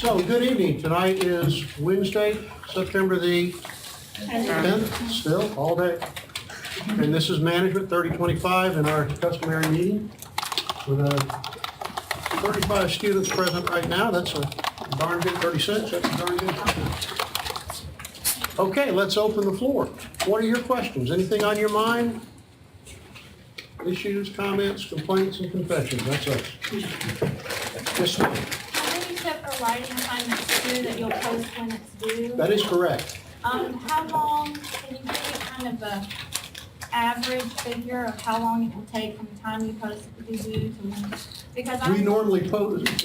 So, good evening. Tonight is Wednesday, September the 10th, still, all day. And this is Management 3025 in our customary meeting with 35 students present right now. That's a darn good 36. That's a darn good. Okay, let's open the floor. What are your questions? Anything on your mind? Issues, comments, complaints, and confessions. That's us. Yes, ma'am. How many separate writing assignments too that you'll post when it's due? That is correct. How long, can you give me kind of a average figure of how long it will take from the time you post it to be due to when? Because We normally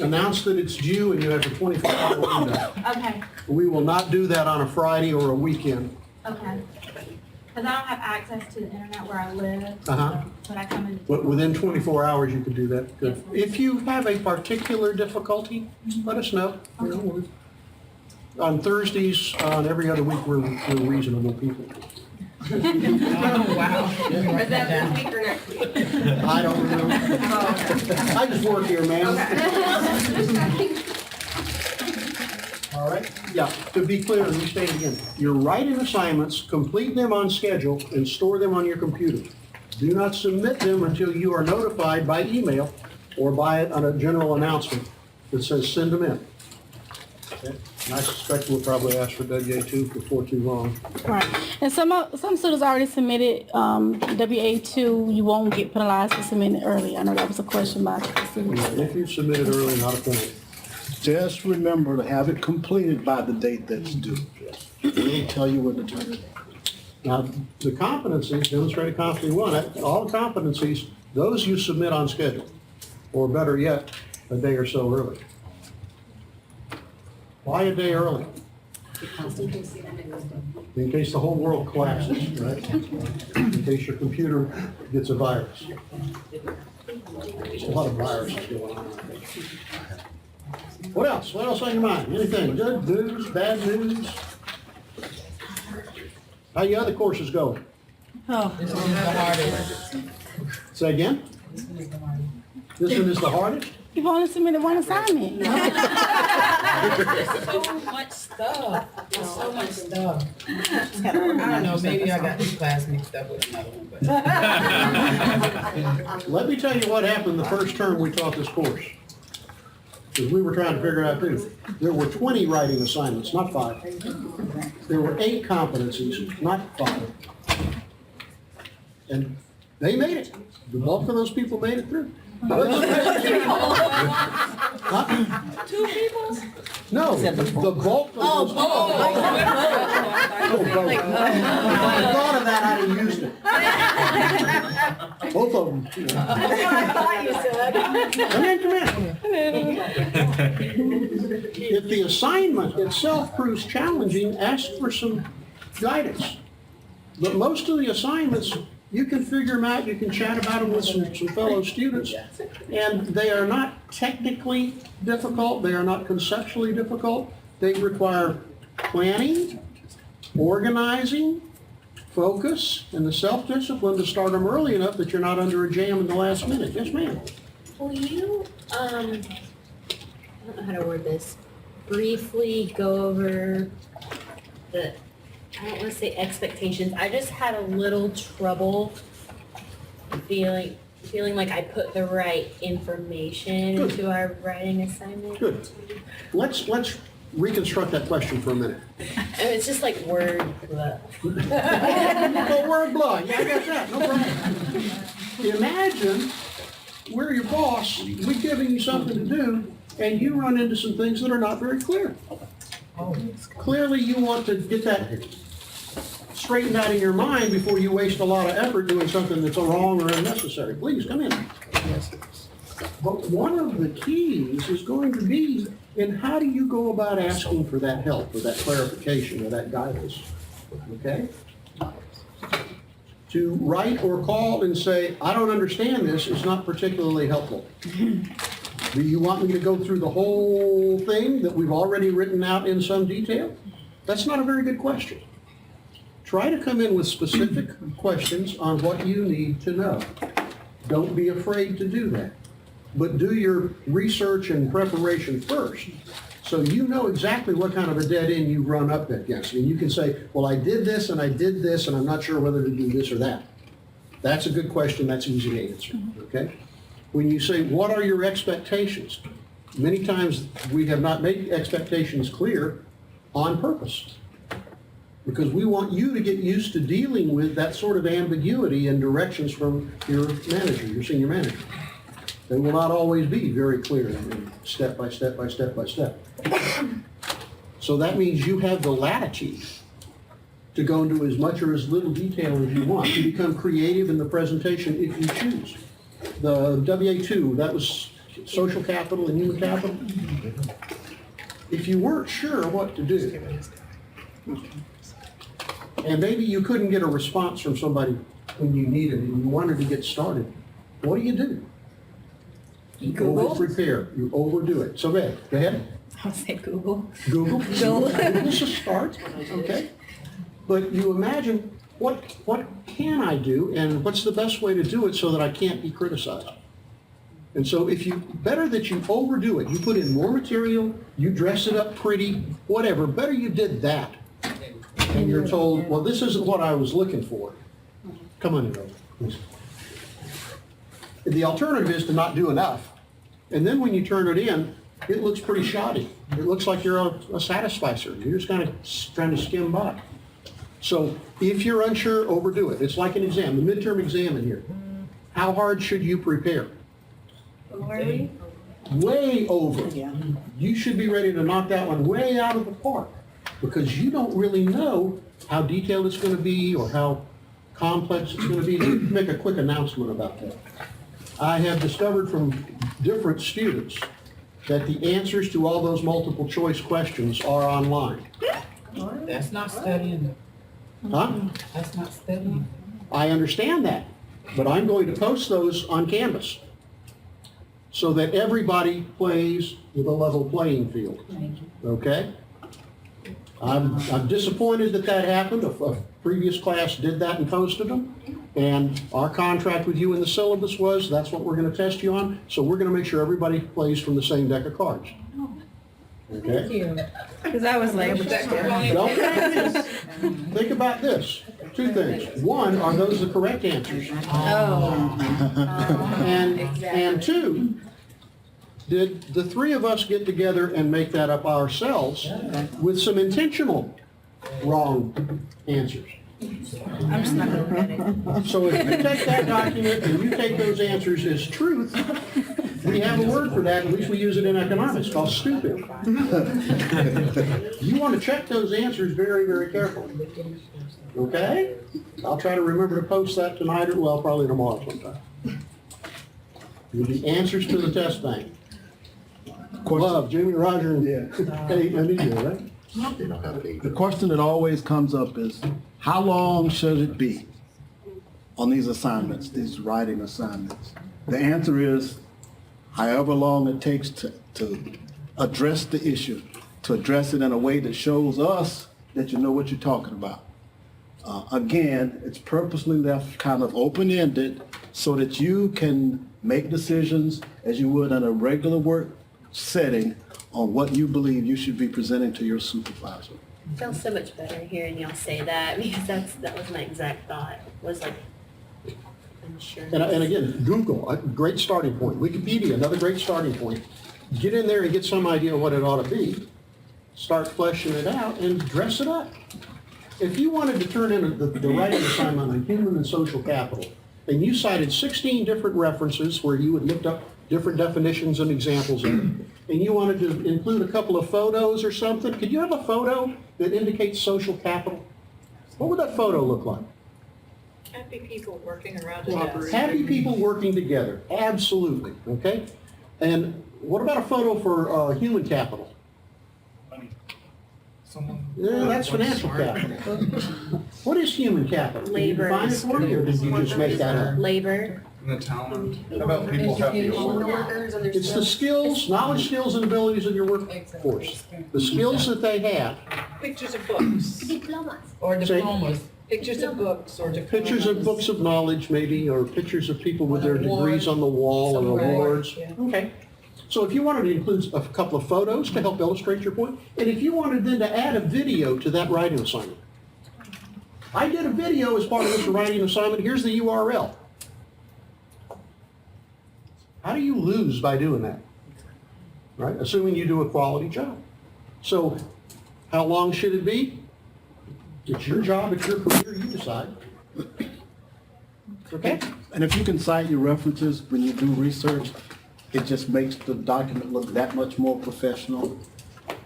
announce that it's due and you have a 24-hour window. Okay, We will not do that on a Friday or a weekend. okay. Because I don't have access to the internet where I live, Uh-huh. but I come in. But within 24 hours, you can do that. Good. If you have a particular difficulty, let us know. You know, on Thursdays, on every other week, we're reasonable people. Oh, wow. Is that this week or next week? I don't know. I just work here, ma'am. All right? Yeah, to be clear, let me state it again. Your writing assignments, complete them on schedule and store them on your computer. Do not submit them until you are notified by email or by a general announcement that says send them in. Okay? And I suspect we'll probably ask for WA2 before too long. Right. And some students already submitted WA2. You won't get penalized for submitting early. I know that was a question by the students. If you submitted early, not a penalty. Just remember to have it completed by the date that's due. We'll tell you when to turn it in. Now, the competencies, demonstrated competency one, all the competencies, those you submit on schedule, or better yet, a day or so early. Why a day early? In case the whole world collapses, right? In case your computer gets a virus. There's a lot of viruses going on. What else? What else on your mind? Anything? Good news, bad news? How your other courses going? This one is the hardest. Say again? This one is the hardest? You've only submitted one assignment. So much stuff. There's so much stuff. I don't know, maybe I got this class mixed up with another one, but. Let me tell you what happened the first term we taught this course. Because we were trying to figure it out too. There were 20 writing assignments, not 5. There were 8 competencies, not 5. And they made it. The bulk of those people made it through. Huh? 2 people? No, the bulk of those people. If I thought of that, I'd have used it. Both of them. You know. That's what I thought you said. Come in. If the assignment itself proves challenging, ask for some guidance. But most of the assignments, you can figure them out, you can chat about them with some fellow students, and they are not technically difficult, they are not conceptually difficult. They require planning, organizing, focus, and the self-discipline to start them early enough that you're not under a jam in the last minute. Yes, ma'am? Will you, I don't know how to word this, briefly go over the, I don't want to say expectations, I just had a little trouble feeling like I put the right information Good. into our writing assignment. Good. Let's reconstruct that question for a minute. And it's just like word, blah. Oh, word blah. Yeah, I got that. No problem. Imagine we're your boss, we're giving you something to do, and you run into some things that are not very clear. Clearly, you want to get that straightened out in your mind before you waste a lot of effort doing something that's wrong or unnecessary. Please, come in. But one of the keys is going to be in how do you go about asking for that help or that clarification or that guidance, okay? To write or call and say, I don't understand this, is not particularly helpful. Do you want me to go through the whole thing that we've already written out in some detail? That's not a very good question. Try to come in with specific questions on what you need to know. Don't be afraid to do that. But do your research and preparation first So you know exactly what kind of a dead end you run up against. And you can say, well, I did this and I did this and I'm not sure whether to do this or that. That's a good question, that's easy to answer, okay? When you say, what are your expectations? Many times we have not made expectations clear on purpose. Because we want you to get used to dealing with that sort of ambiguity and directions from your manager, your senior manager. They will not always be very clear, I mean, step by step by step by step. So that means you have the latitude to go into as much or as little detail as you want, to become creative in the presentation if you choose. The WA2, that was social capital and human capital. If you weren't sure what to do, and maybe you couldn't get a response from somebody when you needed it, and you wanted to get started, what do? You over-prepare, you overdo it. So go ahead. I'll say Google. Google. Google's a start, okay? But you imagine, what can I do, and what's the best way to do it so that I can't be criticized? And so better that you overdo it. You put in more material, you dress it up pretty, whatever, better you did that. And you're told, well, this isn't what I was looking for. Come on in, Rose, please. The alternative is to not do enough. And then when you turn it in, it looks pretty shoddy. It looks like you're a satisficer. You're just kind of trying to skim by. So if you're unsure, overdo it. It's like an exam, the midterm exam in here. How hard should you prepare? Way over. You should be ready to knock that one way out of the park because you don't really know how detailed it's going to be or how complex it's going to be. Let me make a quick announcement about that. I have discovered from different students that the answers to all those multiple choice questions are online. That's not studying. Huh? That's not studying. I understand that, but I'm going to post those on Canvas so that everybody plays with a level playing field. Okay? I'm disappointed that happened. A previous class did that and posted them. And our contract with you in the syllabus was, that's what we're going to test you on. So we're going to make sure everybody plays from the same deck of cards. Okay? Because I was like, Don't think about this. Two things. One, are those the correct answers? And two, did the three of us get together and make that up ourselves with some intentional wrong answers? I'm just not going to look at it. So if you take that document and you take those answers as truth, we have a word for that, at least we use it in economics, called stupid. You want to check those answers very, very carefully. Okay? I'll try to remember to post that tonight, or well, probably tomorrow sometime. With the answers to the test bank. Love, Jimmy, Roger, and Anita, right? The question that always comes up is, how long should it be on these assignments, these writing assignments? The answer is, however long it takes to address the issue, to address it in a way that shows us that you know what you're talking about. Again, it's purposely left kind of open-ended so that you can make decisions as you would in a regular work setting on what you believe you should be presenting to your supervisor. It feels so much better hearing y'all say that because that was my exact thought. Was like, I'm sure. And again, Google, a great starting point. Wikipedia, another great starting point. Get in there and get some idea of what it ought to be. Start fleshing it out and dress it up. If you wanted to turn in the writing assignment on human and social capital, and you cited 16 different references where you had looked up different definitions and examples of it, and you wanted to include a couple of photos or something, could you have a photo that indicates social capital? What would that photo look like? Happy people working around a desk. Happy people working together, absolutely, okay? And what about a photo for human capital? Yeah, that's financial capital. What is human capital? Can you define it for me, or did you just make that up? Labor. And the talent. How about people happy to work? It's the skills, knowledge, skills, and abilities of your workforce. The skills that they have. Pictures of books, Or Say- diplomas. pictures of books or diplomas. Pictures of books of knowledge, maybe, or pictures of people with their degrees on the wall or awards. Yeah. Okay. So if you wanted to include a couple of photos to help illustrate your point, and if you wanted then to add a video to that writing assignment. I did a video as part of this writing assignment. Here's the URL. How do you lose by doing that? Right? Assuming you do a quality job. So how long should it be? It's your job, it's your career, you decide. Okay? And if you can cite your references when you do research, it just makes the document look that much more professional.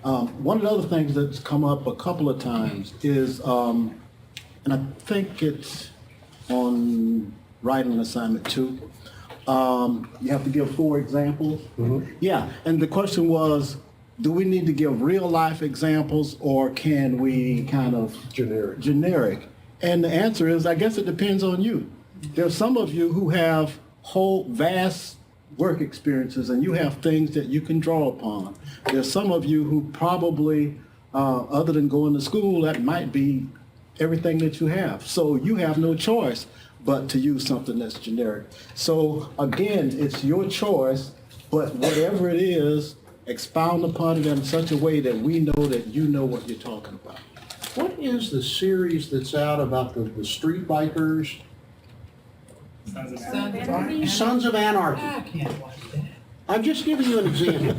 One of the other things that's come up a couple of times is, and I think it's on writing assignment 2, you have to give 4 examples. Yeah, and the question was, do we need to give real life examples or can we kind of generic? And the answer is, I guess it depends on you. There's some of you who have whole vast work experiences and you have things that you can draw upon. There's some of you who probably, other than going to school, that might be everything that you have. So you have no choice but to use something that's generic. So again, it's your choice, but whatever it is, expound upon it in such a way that we know that you know what you're talking about. What is the series that's out about the street bikers? Sons of Anarchy. I can't watch that. I'm just giving you an example.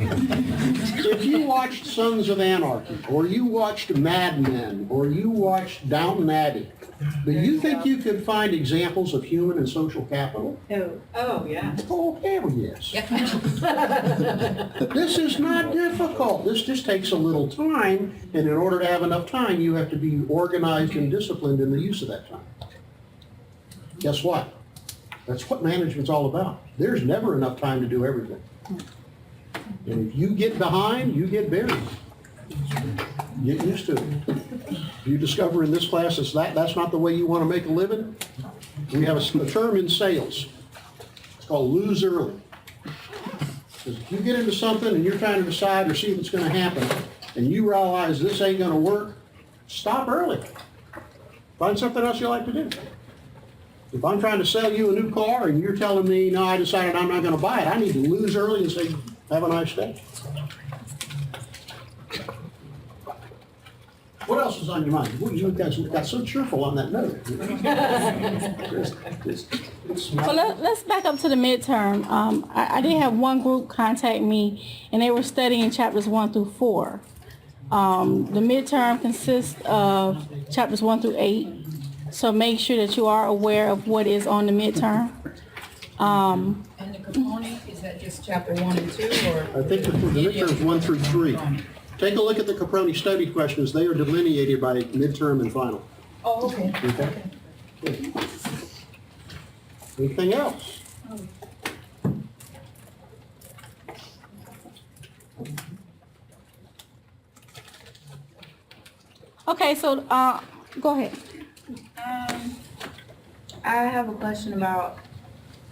If you watched Sons of Anarchy, or you watched Mad Men, or you watched Downton Abbey, do you think you could find examples of human and social capital? Oh, yeah. Oh, hell yes. This is not difficult. This just takes a little time, and in order to have enough time, you have to be organized and disciplined in the use of that time. Guess what? That's what management's all about. There's never enough time to do everything. And if you get behind, you get buried. Get used to it. You discover in this class that's not the way you want to make a living. We have a term in sales. It's called lose early. Because if you get into something and you're trying to decide or see what's going to happen, and you realize this ain't going to work, stop early. Find something else you like to do. If I'm trying to sell you a new car and you're telling me, no, I decided I'm not going to buy it, I need to lose early and say, have a nice day. What else is on your mind? Boy, you guys got so cheerful on that note. So let's back up to the midterm. I did have one group contact me, and they were studying chapters 1 through 4. The midterm consists of chapters 1 through 8. So make sure that you are aware of what is on the midterm. And the component, is that just chapter 1 and 2, or? I think the midterms 1 through 3. Take a look at the Caproni study questions. They are delineated by midterm and final. Oh, okay. Okay. Anything else? Okay, so go ahead. I have a question about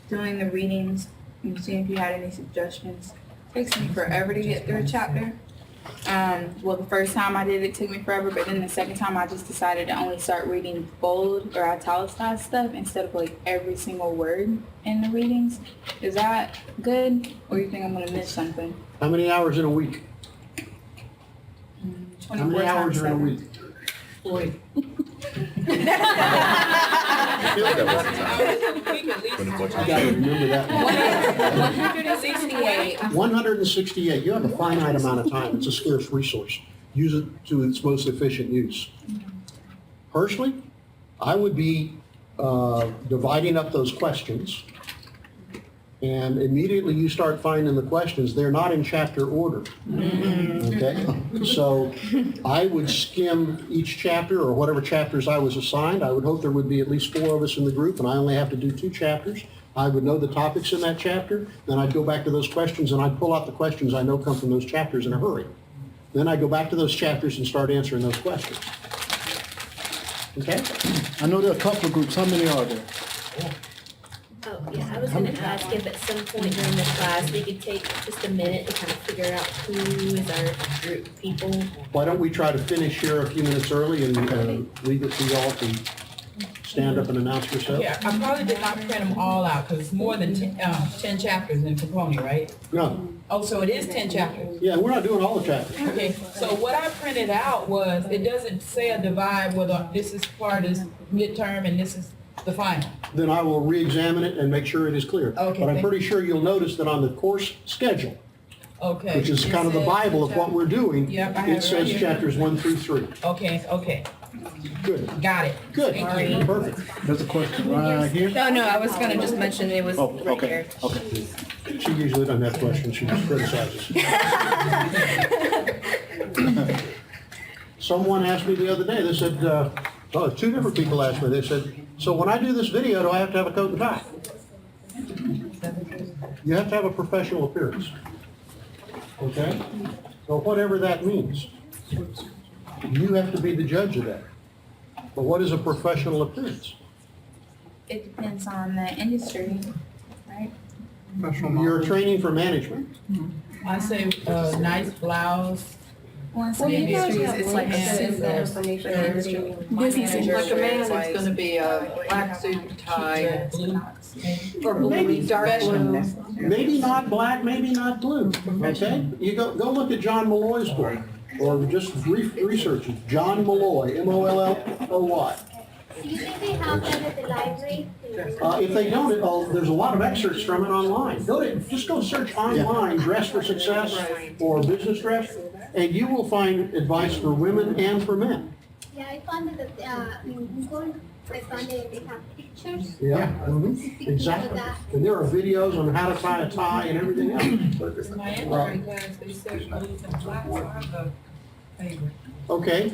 doing the readings and seeing if you had any suggestions. It takes me forever to get through a chapter. Well, the first time I did it took me forever, but then the second time I just decided to only start reading bold or italicized stuff instead of like every single word in the readings. Is that good, or you think I'm gonna miss something? How many hours in a week? 24 How many hours times are in a 7. week? 40. You gotta remember that. 168. 168. You have a finite amount of time. It's a scarce resource. Use it to its most efficient use. Personally, I would be dividing up those questions, and immediately you start finding the questions, they're not in chapter order. Okay? So I would skim each chapter or whatever chapters I was assigned. I would hope there would be at least 4 of us in the group, and I only have to do 2 chapters. I would know the topics in that chapter. Then I'd go back to those questions, and I'd pull out the questions I know come from those chapters in a hurry. Then I'd go back to those chapters and start answering those questions. Okay? I know there are a couple of groups. How many are there? Oh, yeah, I was gonna ask if at some point during the class, we could take just a minute to kind of figure out who is our group of people. Why don't we try to finish here a few minutes early and leave it to y'all to stand up and announce yourself? Yeah, I probably did not print them all out, because it's more than 10 chapters in Capone, right? No, Oh, so it is 10 chapters. yeah, we're not doing all the chapters. Okay, so what I printed out was, it doesn't say a divide whether this is part is midterm and this is the final. Then I will re-examine it and make sure it is clear. Okay, But I'm thank pretty sure you'll notice that on the course schedule, Okay. which is it kind of the says Bible of what we're doing, Yep, I have it it right says here. chapters 1 through 3. Okay, Good, got it. good, Thank perfect. There's a question right here. No, I was gonna just mention it was Oh, right okay, here. okay. She usually doesn't have questions, she just criticizes. Someone asked me the other day, they said, two different people asked me, they said, so when I do this video, do I have to have a coat and tie? You have to have a professional appearance. Okay? So whatever that means, you have to be the judge of that. But what is a professional appearance? It depends on the industry, right? You're training for management. I say, nice blouse. Well, in some industries, it's like a suit that's for the industry. Business Manager like a man, wears it's gonna be a black suit and tie, Blue. or Maybe blue, dark blue. Maybe not black, maybe not blue, okay? You go look at John Malloy's book, or just research it. John Malloy, Molloy. Do you think they have that at the library? If they don't, there's a lot of excerpts from it online. Just go search online, dress for success or business dress, and you will find advice for women and for men. Yeah, I found that in Google, I found that they have pictures. Yeah, exactly. And there are videos on how to tie a tie and everything else. In my engineering class, they said blues and blacks are the favorite. Okay,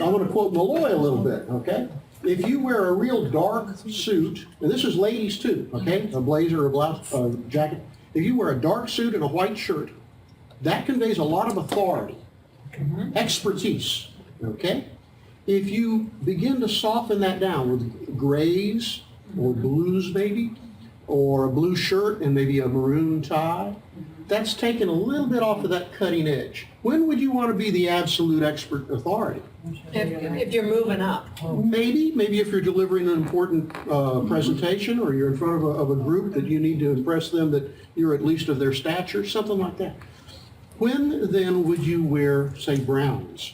I want to quote Malloy a little bit, okay? If you wear a real dark suit, and this is ladies too, okay? A blazer, a blouse, a jacket. If you wear a dark suit and a white shirt, that conveys a lot of authority, expertise, okay? If you begin to soften that down with grays or blues maybe, or a blue shirt and maybe a maroon tie, that's taken a little bit off of that cutting edge. When would you want to be the absolute expert authority? If you're moving up. Maybe if you're delivering an important presentation, or you're in front of a group that you need to impress them that you're at least of their stature, something like that. When then would you wear, say, browns?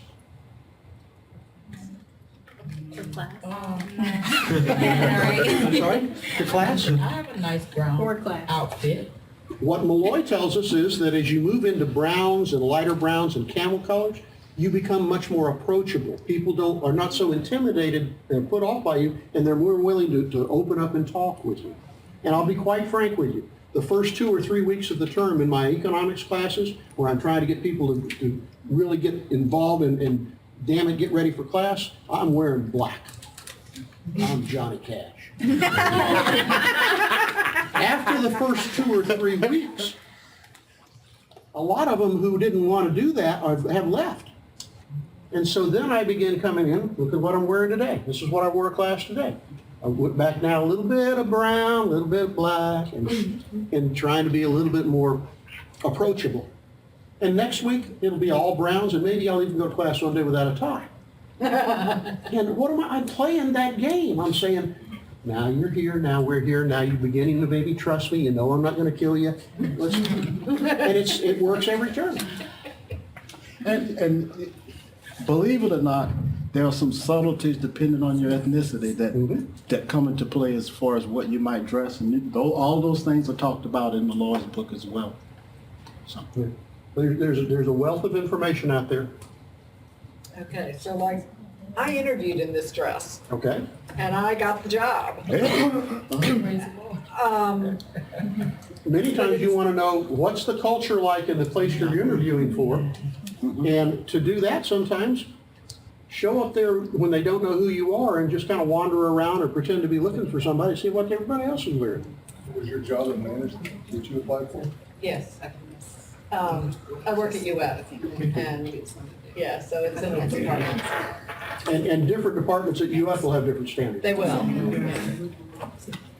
For class. I'm sorry, to class? I have a nice brown outfit. What Malloy tells us is that as you move into browns and lighter browns and camel colors, you become much more approachable. People are not so intimidated and put off by you, and they're more willing to open up and talk with you. And I'll be quite frank with you. The first 2 or 3 weeks of the term in my economics classes, where I'm trying to get people to really get involved and damn it, get ready for class, I'm wearing black. I'm Johnny Cash. After the first 2 or 3 weeks, a lot of them who didn't want to do that have left. And so then I began coming in, look at what I'm wearing today. This is what I wore to class today. I went back now a little bit of brown, a little bit of black, and trying to be a little bit more approachable. And next week, it'll be all browns, and maybe I'll even go to class one day without a tie. And what am I'm playing that game. I'm saying, now you're here, now we're here, now you're beginning to maybe trust me, you know I'm not going to kill you. And it works every turn. And believe it or not, there are some subtleties depending on your ethnicity that come into play as far as what you might dress, and all those things are talked about in the Lord's book as well. So. There's a wealth of information out there. Okay, so like, I interviewed in this dress, Okay. and I got the job. Many times you want to know what's the culture like in the place you're interviewing for. And to do that sometimes, show up there when they don't know who you are and just kind of wander around or pretend to be looking for somebody, see what everybody else is wearing. Was your job in management that you applied for? Yes. I work at UF, and, yeah, so it's in the department. And different departments at UF will have different standards. They will.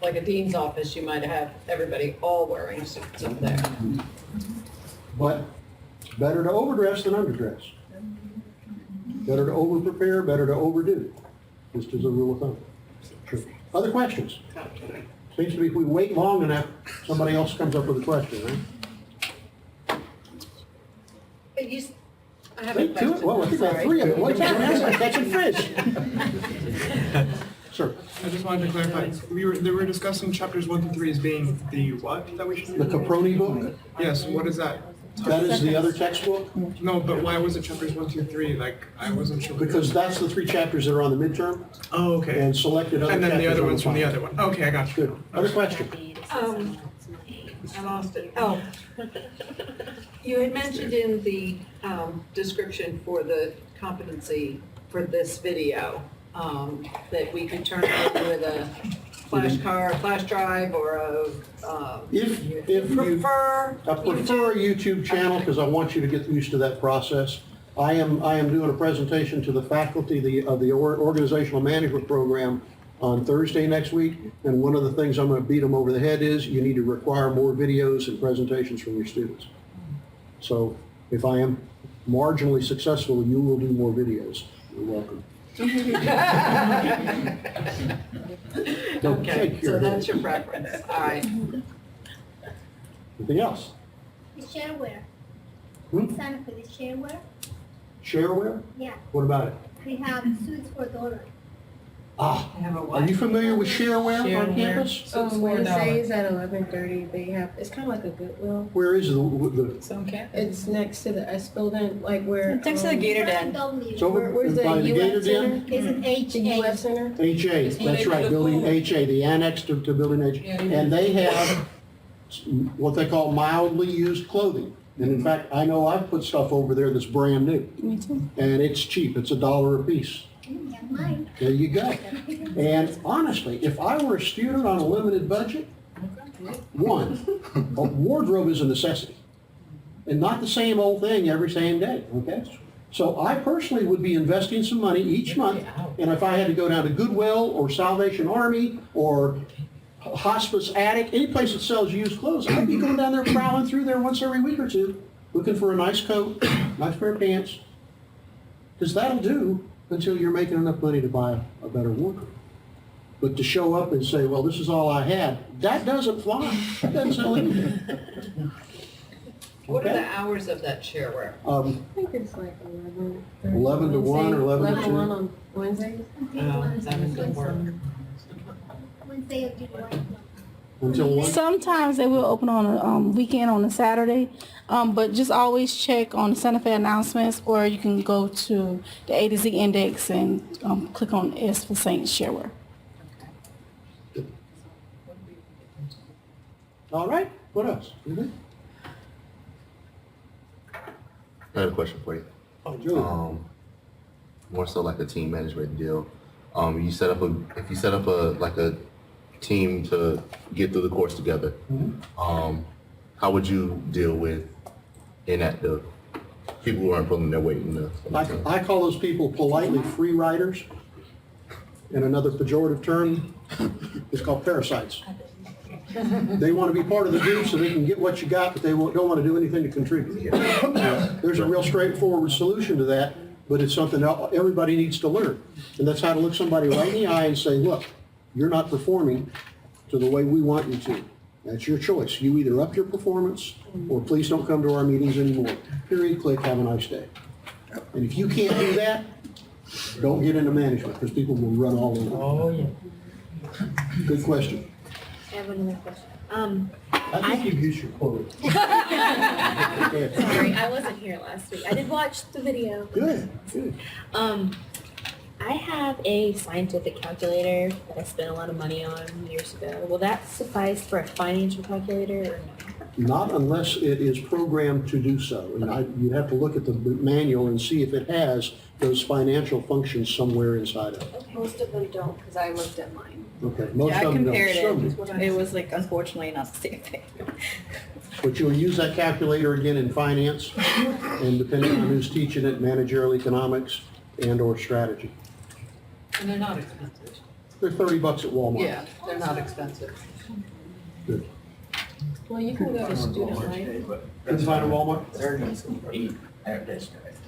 Like a dean's office, you might have everybody all wearing suits up there. But better to overdress than underdress. Better to over-prepare, better to overdo, just as a rule of thumb. Other questions? Seems to be if we wait long enough, somebody else comes up with a question, right? But you, I have a Think to it. question. Well, I think we have Sorry. three of them. Wait, that's like catching fish. Sir, I just wanted to clarify, they were discussing chapters 1 through 3 as being the what that we should the do? Caproni book, Yes, what is that? that is the other textbook, No, but why was it chapters 1 through 3? Like, I wasn't sure. because that's the 3 chapters that are on the midterm, Oh, okay. and selected other And chapters. then the other on one's from the final. other one. Okay, I got you. Good. Other question? I lost it. Oh. You had mentioned in the description for the competency for this video, that we could turn it with a flash drive, or a, If you prefer. I prefer a YouTube channel because I want you to get used to that process. I am doing a presentation to the faculty of the organizational management program on Thursday next week, and one of the things I'm going to beat them over the head is you need to require more videos and presentations from your students. So if I am marginally successful, you will do more videos. You're welcome. Don't Okay, shake your so head. that's your preference, all right. Anything else? The shareware. Hmm? Sign up for the shareware. Shareware? Yeah, What about it? we have suits for $1. Ah, I have a are what? you familiar with shareware on Shareware. campus? Wednesdays at 11:30, they have, it's kind of like a Goodwill. Where is the Some can't. It's next to the S building, like where. Next to the Gator Den. W. it's over Where's the by the Gator UF Den? Center? It's an The HA. UF Center? HA, that's right, building HA, the annex to building HA. And they have what they call mildly used clothing. And in fact, I know I've put stuff over there that's brand new. Me too. And it's cheap, it's $1 a piece. Yeah, mine. There you go. And honestly, if I were a student on a limited budget, one, a wardrobe is a necessity. And not the same old thing every same day, okay? So I personally would be investing some money each month, and if I had to go down to Goodwill or Salvation Army or Hospice Attic, any place that sells used clothes, I'd be going down there prowling through there once every week or two, looking for a nice coat, nice pair of pants, because that'll do until you're making enough money to buy a better wardrobe. But to show up and say, well, this is all I had, that doesn't fly. That doesn't sell anything. What are Okay. the hours of that shareware? I think it's like 11. 11 to 1 or 11 to 2? 1 on Wednesdays. Wednesday of July. Until 1? Sometimes they will open on a weekend on a Saturday, but just always check on the Santa Fe announcements, or you can go to the A to Z index and click on S for St. Shareware. All right, what else? Mhm. I have a question for you. Oh, Julie. More so like a team management deal. If you set up a team to get through the course together, how would you deal with inactive people who aren't pulling their weight in the team? I call those people politely free riders. And another pejorative term is called parasites. They want to be part of the group so they can get what you got, but they don't want to do anything to contribute. There's a real straightforward solution to that, but it's something that everybody needs to learn. And that's how to look somebody right in the eye and say, look, you're not performing to the way we want you to. That's your choice. You either up your performance or please don't come to our meetings anymore. Period, click, have a nice day. And if you can't do that, don't get into management because people will run all over. Oh, yeah. Good question. I have another question. I think you've used your quote. Sorry, I wasn't here last week. I did watch the video. Good, good. I have a scientific calculator that I spent a lot of money on years ago. Will that suffice for a financial calculator or no? Not unless it is programmed to do so. And you'd have to look at the manual and see if it has those financial functions somewhere inside of it. Most of them don't, because I looked at mine. Okay, most Yeah, I of them compared don't. Some do. it. It was like unfortunately not the same thing. But you'll use that calculator again in finance, and depending on who's teaching it, managerial economics and/or strategy. And they're not expensive. They're $30 at Walmart. Yeah, they're not expensive. Good. Well, you can go to Student Life. Can you find a Walmart?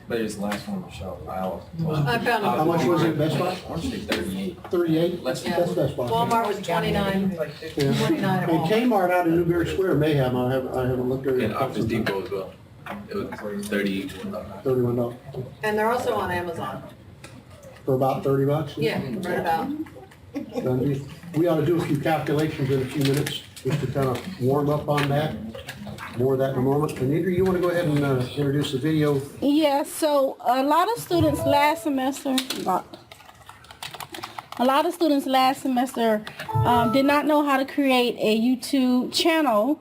But it's the last one, Michelle. I found How much was it, Best Buy? I want to say 38. 38? Let's- That's Best Buy. Walmart was 29, Yeah. 29 at And Walmart. Kmart out in Newberry Square may have, I haven't looked at it. And Office Depot as well. It was 30. $31. And they're also on Amazon. For about $30? Yeah, right about. Done deal. We ought to do a few calculations in a few minutes, just to kind of warm up on that. More of that in a moment. Anita, you want to go ahead and introduce the video? Yeah, so a lot of students last semester did not know how to create a YouTube channel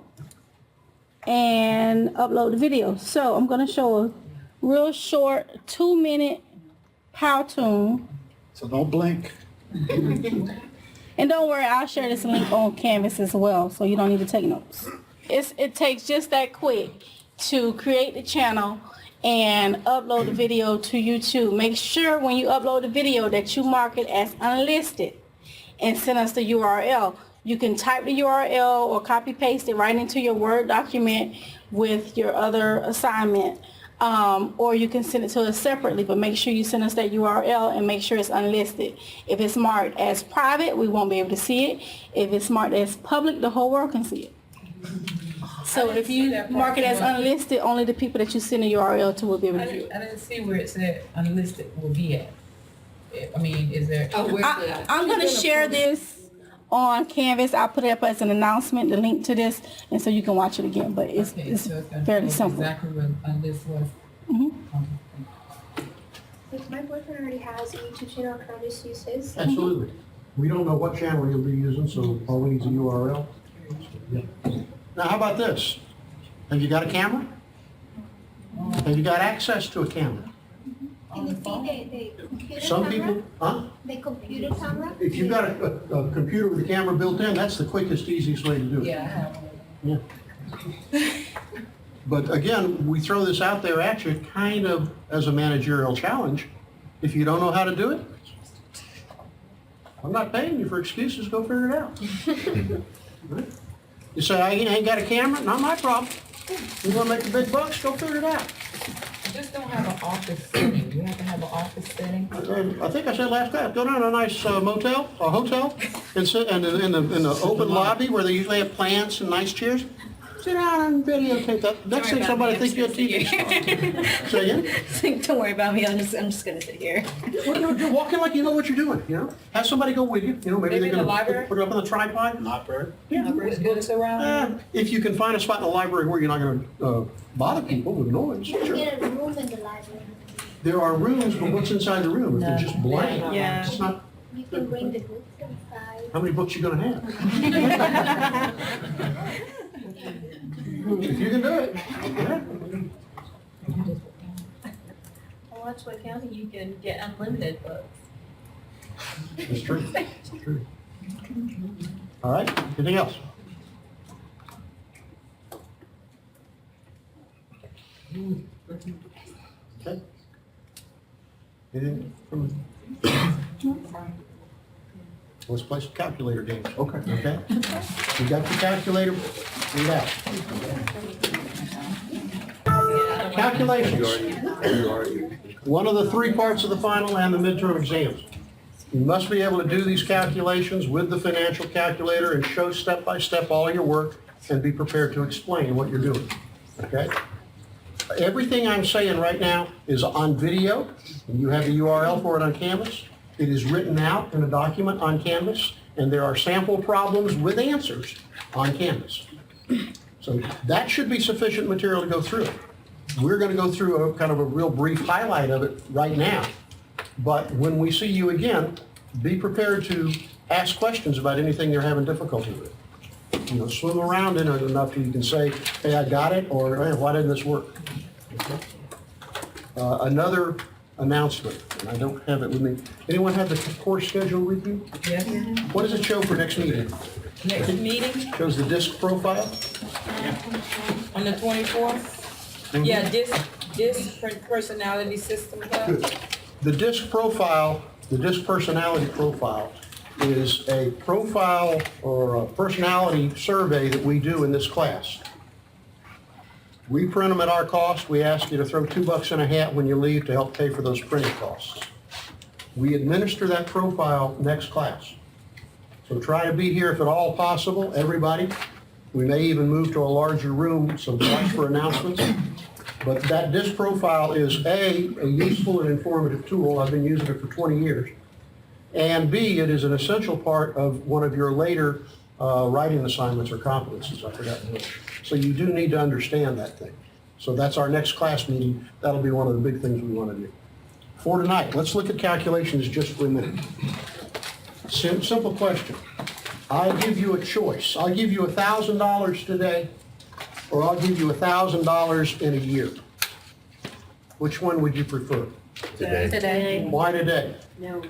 and upload the video. So I'm going to show a real short 2-minute power tune. So don't blink. And don't worry, I'll share this link on Canvas as well, so you don't need to take notes. It takes just that quick to create the channel and upload the video to YouTube. Make sure when you upload the video that you mark it as unlisted and send us the URL. You can type the URL or copy paste it right into your Word document with your other assignment. Or you can send it to us separately, but make sure you send us that URL and make sure it's unlisted. If it's marked as private, we won't be able to see it. If it's marked as public, the whole world can see it. So if you mark it as unlisted, only the people that you send the URL to will be able to view it. I didn't see where it said unlisted will be at. I mean, is there? Oh, where's that? I'm going to share this on Canvas. I'll put it up as an announcement, the link to this, and so you can watch it again, but it's Okay, so it's gonna fairly tell us simple. exactly what unlisted was. If my boyfriend already has a YouTube channel, can I just use his? Absolutely. We don't know what channel you'll be using, so all we need is a URL. Yeah. Now, how about this? Have you got a camera? Have you got access to a camera? Can you see the computer Some camera? people, huh? The computer camera? If you've got a computer with a camera built in, that's the quickest, easiest way to do it. Yeah, I have one. Yeah. But again, we throw this out there at you kind of as a managerial challenge. If you don't know how to do it, I'm not paying you for excuses, go figure it out. Right? You say, I ain't got a camera, not my problem. You wanna make the big bucks, go figure it out. Just don't have an office setting. You have to have an office setting. I think I said last time, go down to a nice motel, a hotel, and sit in the open lobby where they usually have plants and nice chairs. Sit down and videotape that. Next thing somebody thinks you're a TV star. Say again? Don't worry about me, I'm just gonna sit here. Well, you're walking like you know what you're doing, you know? Have somebody go with you, you know, maybe Maybe they're in the gonna library? put it up on the tripod. Library. With books around. If you can find a spot in the library where you're not gonna bother people with noise, You can sure. get a room in the library. There are rooms, but what's inside the room? If they're just blank, Yeah. it's not, You can bring the books inside. how many books you gonna have? If you can do it, yeah. Well, that's what county, you can get unlimited books. It's true, it's true. All right, anything else? Okay. Anything from? Let's play some calculator games. Okay. Okay? You got your calculator? Read out. Calculations. One of the three parts of the final and the midterm exams. You must be able to do these calculations with the financial calculator and show step by step all your work and be prepared to explain what you're doing. Okay? Everything I'm saying right now is on video. You have the URL for it on Canvas. It is written out in a document on Canvas, and there are sample problems with answers on Canvas. So that should be sufficient material to go through it. We're going to go through a kind of a real brief highlight of it right now. But when we see you again, be prepared to ask questions about anything you're having difficulty with. You know, swim around in it enough that you can say, hey, I got it, or hey, why didn't this work? Okay. Another announcement, and I don't have it with me. Anyone have the course schedule with you? Yes. What does it show for next meeting? Next meeting Shows the disc profile? on the 24th? Yeah, this personality system class. Good. The disc profile, the disc personality profile is a profile or a personality survey that we do in this class. We print them at our cost. We ask you to throw $2 in a hat when you leave to help pay for those printing costs. We administer that profile next class. So try to be here if at all possible, everybody. We may even move to a larger room, some spots for announcements. But that disc profile is a useful and informative tool. I've been using it for 20 years. And B, it is an essential part of one of your later writing assignments or competencies. I forgot which. So you do need to understand that thing. So that's our next class meeting. That'll be one of the big things we want to do. For tonight, let's look at calculations just for a minute. Simple question. I give you a choice. I'll give you $1,000 today, or I'll give you $1,000 in a year. Which one would you prefer? Today. Why today? No.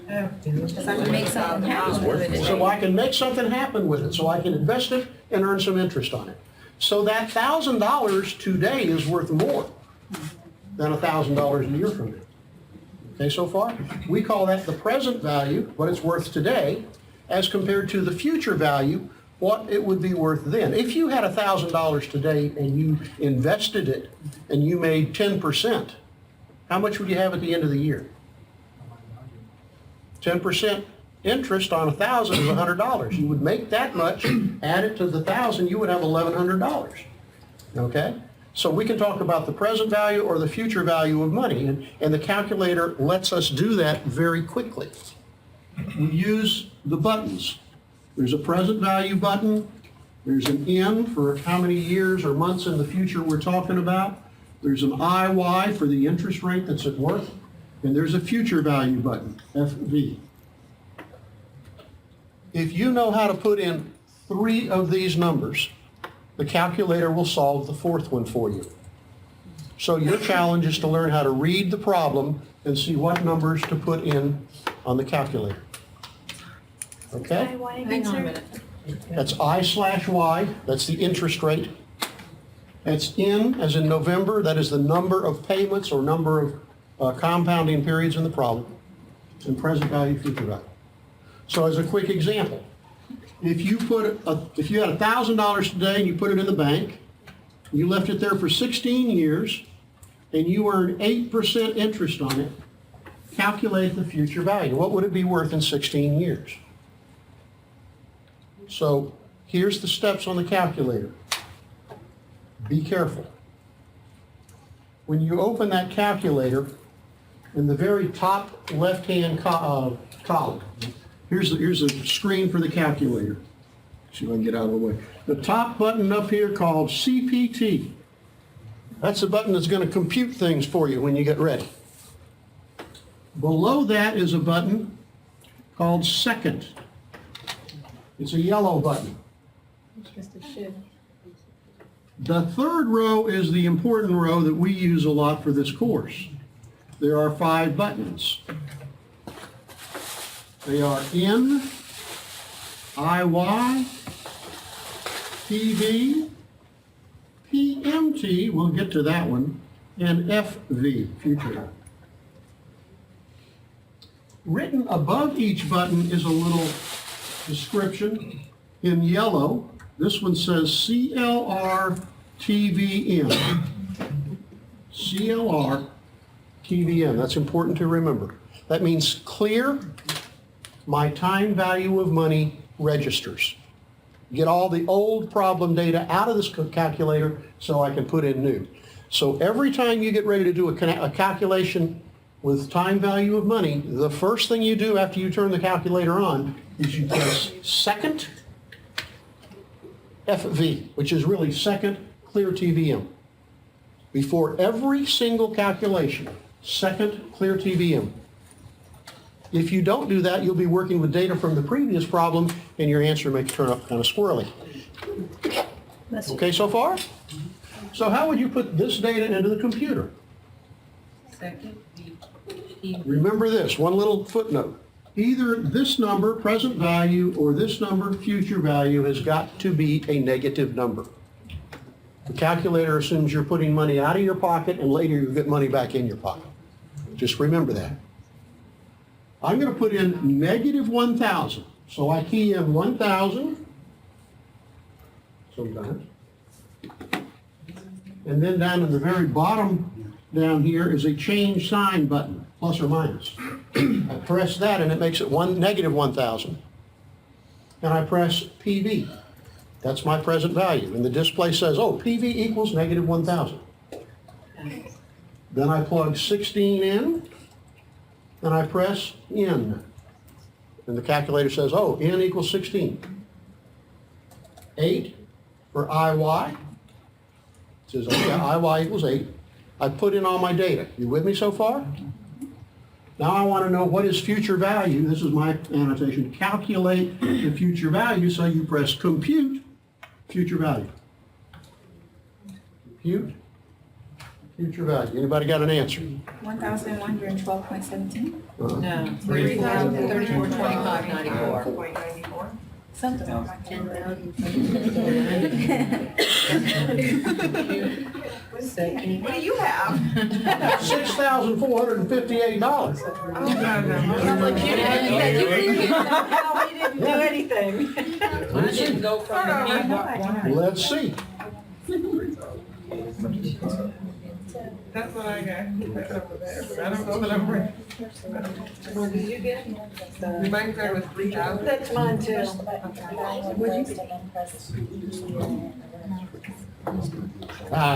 So I can make something happen with it. So I can make something happen with it, so I can invest it and earn some interest on it. So that $1,000 today is worth more than $1,000 a year from now. Okay, so far? We call that the present value, what it's worth today, as compared to the future value, what it would be worth then. If you had $1,000 today and you invested it and you made 10%, how much would you have at the end of the year? 10% interest on $1,000 is $100. You would make that much, add it to the $1,000, you would have $1,100. Okay? So we can talk about the present value or the future value of money, and the calculator lets us do that very quickly. We use the buttons. There's a present value button. There's an N for how many years or months in the future we're talking about. There's an IY for the interest rate that's at work. And there's a future value button, FV. If you know how to put in 3 of these numbers, the calculator will solve the 4th one for you. So your challenge is to learn how to read the problem and see what numbers to put in on the calculator. Okay? Hang on a minute. That's I/Y, that's the interest rate. That's N, as in November, that is the number of payments or number of compounding periods in the problem, and present value, future value. So as a quick example, if you had $1,000 today and you put it in the bank, you left it there for 16 years, and you earned 8% interest on it, calculate the future value. What would it be worth in 16 years? So here's the steps on the calculator. Be careful. When you open that calculator, in the very top left-hand column, here's the screen for the calculator. See if I can get out of the way. The top button up here called CPT. That's the button that's going to compute things for you when you get ready. Below that is a button called Second. It's a yellow button. The third row is the important row that we use a lot for this course. There are 5 buttons. They are N, IY, PV, PMT, we'll get to that one, and FV, future. Written above each button is a little description in yellow. This one says CLR TVM. CLR TVM. That's important to remember. That means clear my time value of money registers. Get all the old problem data out of this calculator so I can put in new. So every time you get ready to do a calculation with time value of money, the first thing you do after you turn the calculator on is you press second FV, which is really second clear TVM. Before every single calculation, second clear TVM. If you don't do that, you'll be working with data from the previous problem and your answer may turn up kind of squirrely. Okay so far? So how would you put this data into the computer? Remember this, one little footnote. Either this number, present value, or this number, future value, has got to be a negative number. The calculator assumes you're putting money out of your pocket and later you get money back in your pocket. Just remember that. I'm going to put in negative 1,000. So I key in 1,000 sometimes. And then down in the very bottom down here is a change sign button, plus or minus. I press that and it makes it negative 1,000. And I press PV. That's my present value. And the display says, oh, PV equals negative 1,000. Then I plug 16 in and I press N. And the calculator says, oh, N equals 16. 8 for IY. It says, oh yeah, IY equals 8. I put in all my data. You with me so far? Now I want to know what is future value. This is my annotation. Calculate the future value, so you press compute future value. Compute future value. Anybody got an answer? 1,112.17. No, 3,3425.94. Something like that. 10,000. What do you have? $6,458. Oh, no. You didn't do anything. I didn't go from the mid. Let's see. That's what I got. That's over there. I don't know the number. What did you get? The bank there was 3,000. That's mine too.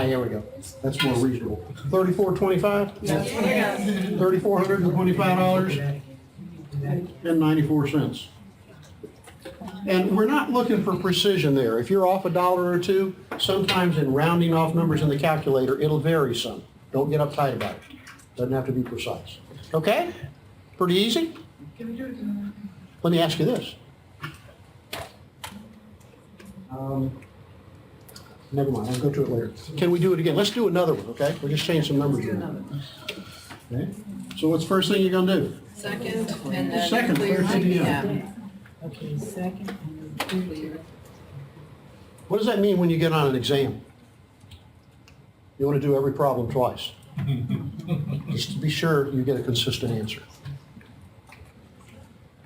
Here we go. That's more reasonable. $34.25? That's what I got. $3,425.94. And we're not looking for precision there. If you're off $1 or $2, sometimes in rounding off numbers in the calculator, it'll vary some. Don't get uptight about it. Doesn't have to be precise. Okay? Pretty easy? Let me ask you this. Never mind, I'll go to it later. Can we do it again? Let's do another one, okay? We'll just change some numbers here. Okay? So what's the first thing you're gonna do? Second, and then Second, clear clear TVM. Okay, second. Clear. What does that mean when you get on an exam? You want to do every problem twice. Just to be sure you get a consistent answer.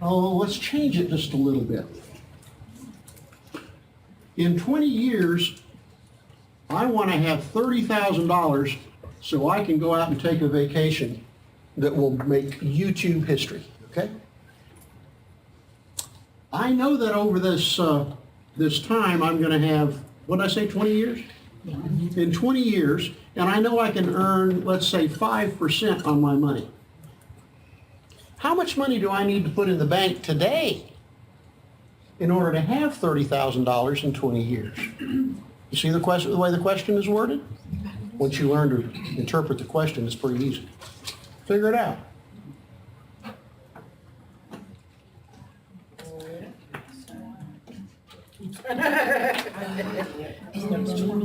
Oh, let's change it just a little bit. In 20 years, I want to have $30,000 so I can go out and take a vacation that will make YouTube history, okay? I know that over this time, I'm going to have, what did I say, 20 years? In 20 years, and I know I can earn, let's say, 5% on my money. How much money do I need to put in the bank today in order to have $30,000 in 20 years? You see the question, the way the question is worded? Once you learn to interpret the question, it's pretty easy. Figure it out.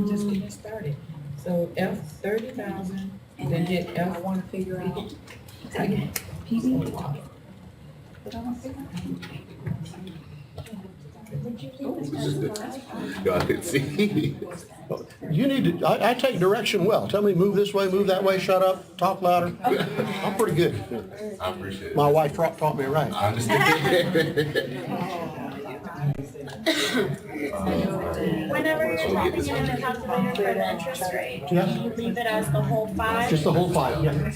Just getting started. So F 30,000, and then get F. I want to figure out. Okay. PV. What I want to figure Y'all can see. You need to, I take direction well. Tell me, move this way, move that way, shut up, talk louder. I'm pretty good. I appreciate it. My wife taught me right. I understand. Whenever you're typing in the calculator for the interest rate, Yeah. you leave it as the whole 5? Just the whole 5, yeah.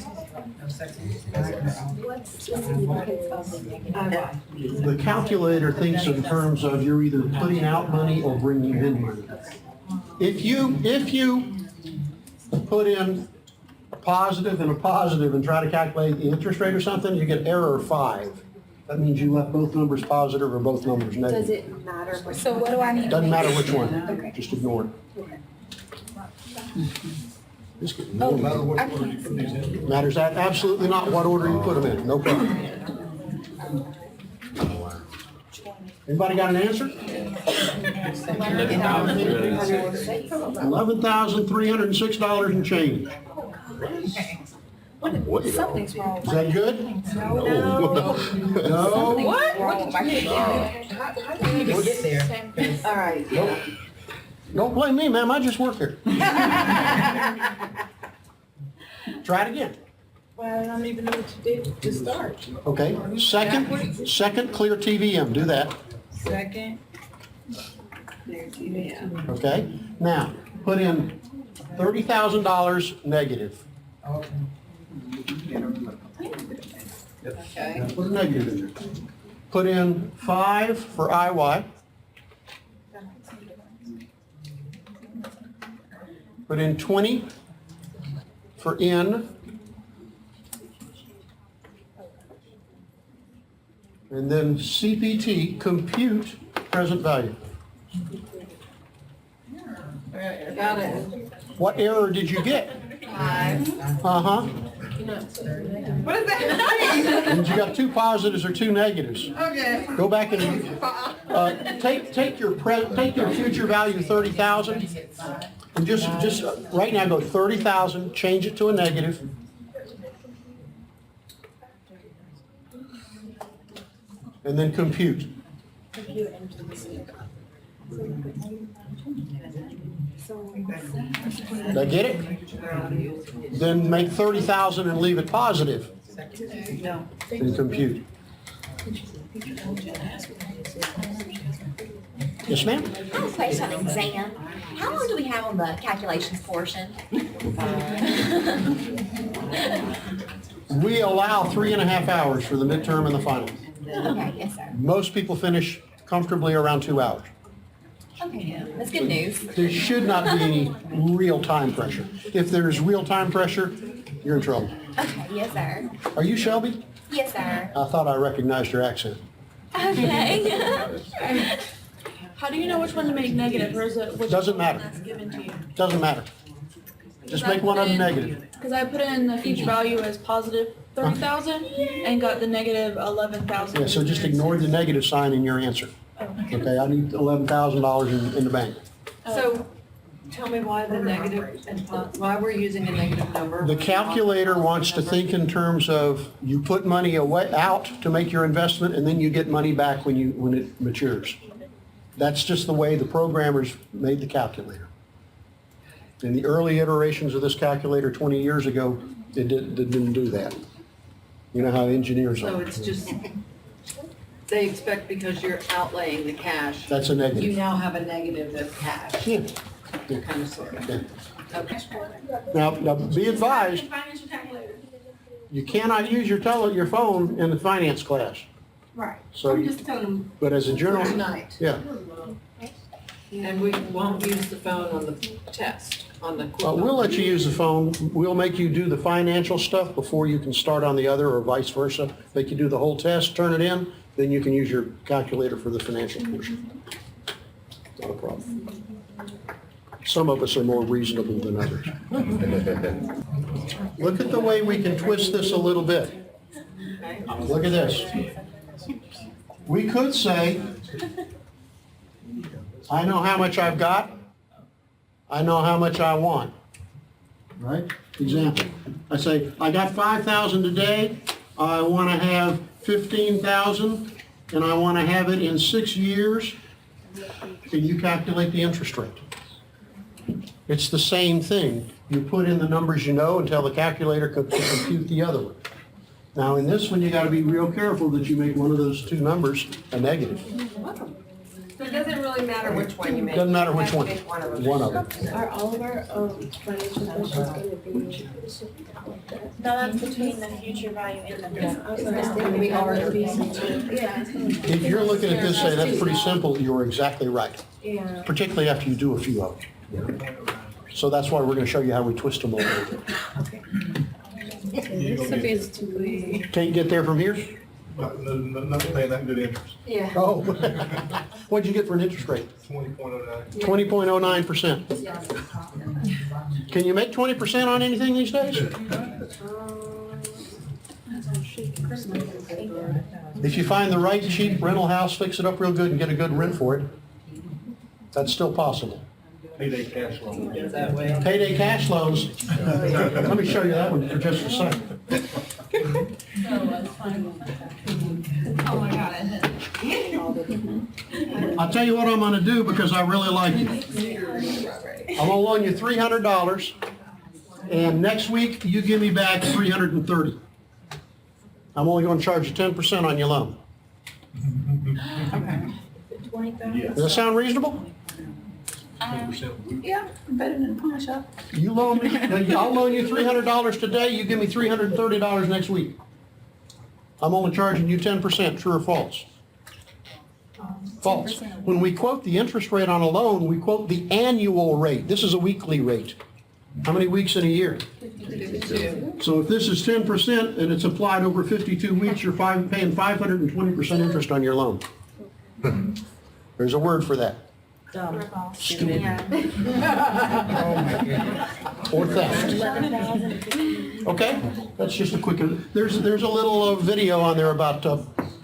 The calculator thinks in terms of you're either putting out money or bringing in money. If you put in a positive and a positive and try to calculate the interest rate or something, you get error 5. That means you left both numbers positive or both numbers Does negative. it matter which? So what do I need to Doesn't make? matter which one, Okay. just ignore it. Just get- Oh, matter what I order you put these in. Matters that absolutely not what order you put them in, no problem. Anybody got an answer? $11,306 and change. Something's wrong. Is that good? No. No? What? What did you get? How did you even get there? All right. Don't blame me, ma'am, I just work here. Try it again. Well, I don't even know what you did to start. Okay, second clear TVM, do that, Second. Clear TVM. okay? Now, put in $30,000 negative. Okay. Put a negative in there. Put in 5 for IY. Put in 20 for N. And then CPT, compute present value. Got it. What error did you get? 5. Uh-huh. What is that? And you got 2 positives or 2 negatives. Okay. Go back and take your future value 30,000 and just right now go 30,000, change it to a negative. And then compute. Did I get it? Then make 30,000 and leave it positive. No. And compute. Yes, ma'am? I have a question on exam. How long do we have on the calculations portion? We allow 3.5 hours for the midterm and the final. Okay, yes, sir. Most people finish comfortably around 2 hours. Okay, that's good news. There should not be any real time pressure. If there's real time pressure, you're in trouble. Okay, yes, sir. Are you Shelby? Yes, sir. I thought I recognized your accent. Okay. How do you know which one to make negative, or is it which Doesn't one matter. that's given to you? Doesn't matter. Just make one of them negative. Because I put in the future value as positive 30,000 and got the negative 11,000. Yeah, so just ignore the negative sign in your answer. Okay, I need $11,000 in the bank. So, tell me why the negative, and why we're using a negative number. The calculator wants to think in terms of you put money away out to make your investment, and then you get money back when it matures. That's just the way the programmers made the calculator. In the early iterations of this calculator 20 years ago, it didn't do that. You know how engineers So are. it's just, they expect because you're outlaying the cash. That's a negative. You now have a negative of cash. Yeah. Kind of, sort of. Yeah. Okay. Now be advised, Financial calculator. you cannot use your phone in the finance class. Right. So, I'm just telling them. but as a general, Tonight. yeah. And we won't use the phone on the test, on the. We'll let you use the phone. We'll make you do the financial stuff before you can start on the other, or vice versa. Make you do the whole test, turn it in, then you can use your calculator for the financial portion. Not a problem. Some of us are more reasonable than others. Look at the way we can twist this a little bit. Look at this. We could say, I know how much I've got. I know how much I want. Right? Example. I say, I got 5,000 today. I want to have 15,000, and I want to have it in 6 years. Can you calculate the interest rate? It's the same thing. You put in the numbers you know and tell the calculator to compute the other one. Now, in this one, you got to be real careful that you make one of those two numbers a negative. So it doesn't really matter which one you make. Doesn't matter which You one. have to make one of them. One of them. Are all of our financial questions going to be? No, that's between the future value and the present. We are. Yeah. If you're looking at this, say, that's pretty simple, you're exactly right. Yeah. Particularly after you do a few of them. So that's why we're going to show you how we twist them a little bit. Sophia's too big. Can't get there from here? Nothing paying that good interest. Yeah. Oh. What'd you get for an interest rate? 20.09. 20.09%. Can you make 20% on anything these days? If you find the right cheap rental house, fix it up real good and get a good rent for it, that's still possible. Payday cash loan. That way. Payday cash loans, let me show you that one for just a second. Oh my God. I'll tell you what I'm gonna do because I really like you. I'm gonna loan you $300, and next week you give me back $330. I'm only gonna charge you 10% on your loan. Does that sound reasonable? Yeah, better than a pawn shop. You loan me, I'll loan you $300 today, you give me $330 next week. I'm only charging you 10%, true or false? False. When we quote the interest rate on a loan, we quote the annual rate. This is a weekly rate. How many weeks in a year? 52. So if this is 10% and it's applied over 52 weeks, you're paying 520% interest on your loan. There's a word for that. Stupid. Or theft. Okay? That's just a quick, there's a little video on there about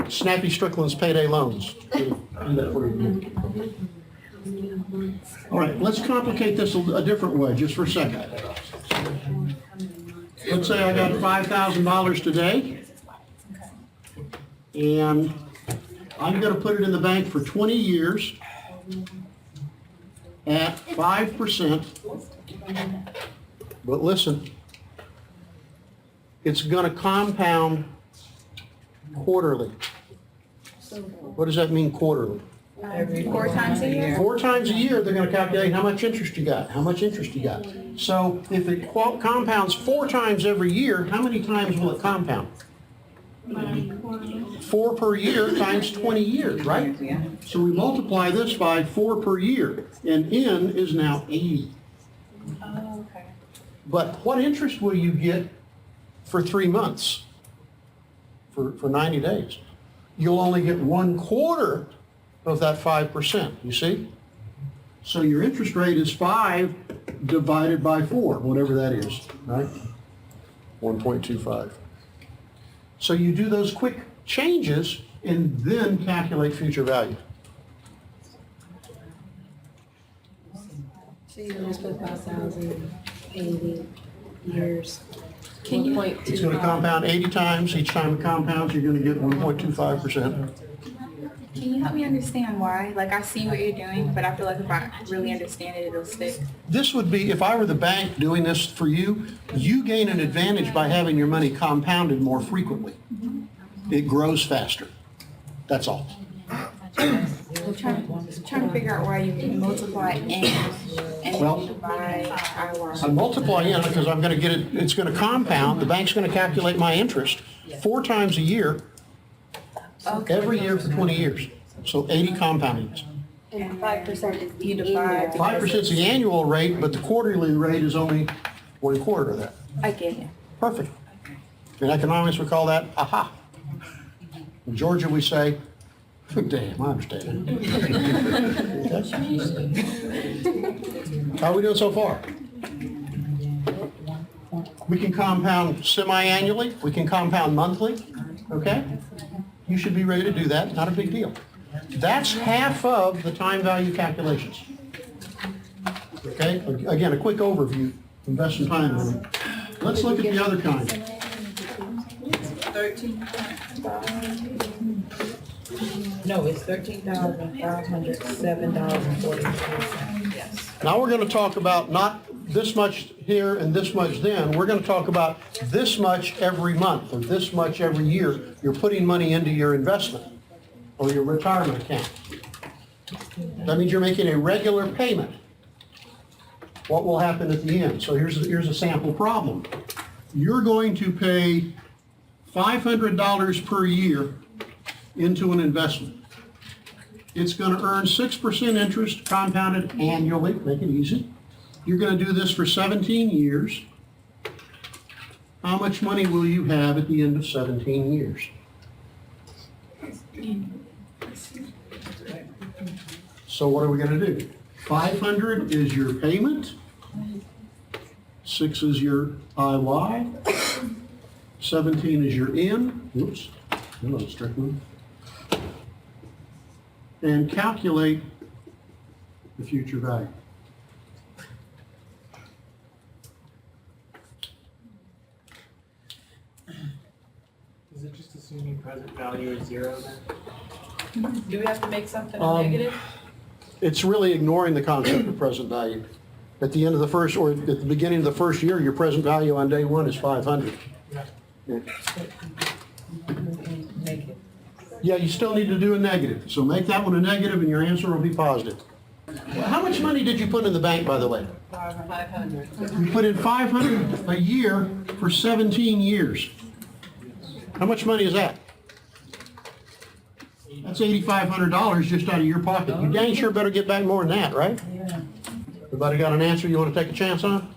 Snappy Strickland's payday loans. All right, let's complicate this a different way, just for a second. Let's say I got $5,000 today, and I'm going to put it in the bank for 20 years at 5%. But listen, it's going to compound quarterly. What does that mean, quarterly? 4 times a year. 4 times a year, they're going to calculate how much interest you got, how much interest you got. So if it compounds 4 times every year, how many times will it compound? 4 per year times 20 years, right? So we multiply this by 4 per year, and N is now 80. Oh, okay. But what interest will you get for 3 months? For 90 days? You'll only get 1/4 of that 5%, you see? So your interest rate is 5 divided by 4, whatever that is, right? 1.25. So you do those quick changes and then calculate future value. So you just put 5,080 years. Can you? It's going to compound 80 times. Each time it compounds, you're going to get 1.25%. Can you help me understand why? Like, I see what you're doing, but I feel like if I really understand it, it'll stick. This would be, if I were the bank doing this for you, you gain an advantage by having your money compounded more frequently. It grows faster. That's all. I'm trying to figure out why you multiply N and Well, then divide I I1. multiply in because I'm going to get it, it's going to compound. The bank's going to calculate my interest 4 times a year, every year for 20 years. So 80 compoundings. And 5% is You divide. 5% is the annual rate, but the quarterly rate is only 1/4 of that. I get it. Perfect. In economics, we call that aha. In Georgia, we say, damn, I understand. Okay? How are we doing so far? We can compound semi-annually. We can compound monthly. Okay? You should be ready to do that. Not a big deal. That's half of the time value calculations. Okay? Again, a quick overview. Invest some time in it. Let's look at the other kind. 13. No, it's $13,507.42. Yes. Now we're going to talk about not this much here and this much then. We're going to talk about this much every month or this much every year. You're putting money into your investment or your retirement account. That means you're making a regular payment. What will happen at the end? So here's a sample problem. You're going to pay $500 per year into an investment. It's going to earn 6% interest compounded annually, make it easy. You're going to do this for 17 years. How much money will you have at the end of 17 years? So what are we going to do? 500 is your payment. 6 is your IY. 17 is your N. Oops. Hello, Strickland. And calculate the future value. Is it just assuming present value is 0 then? Do we have to make something negative? It's really ignoring the concept of present value. At the end of the first, or at the beginning of the first year, your present value on day one is 500. Yeah. Make it. Yeah, you still need to do a negative. So make that one a negative and your answer will be positive. How much money did you put in the bank, by the way? 500. You put in 500 a year for 17 years. How much money is that? That's $8,500 just out of your pocket. You dang sure better get back more than that, right? Everybody got an answer you want to take a chance on?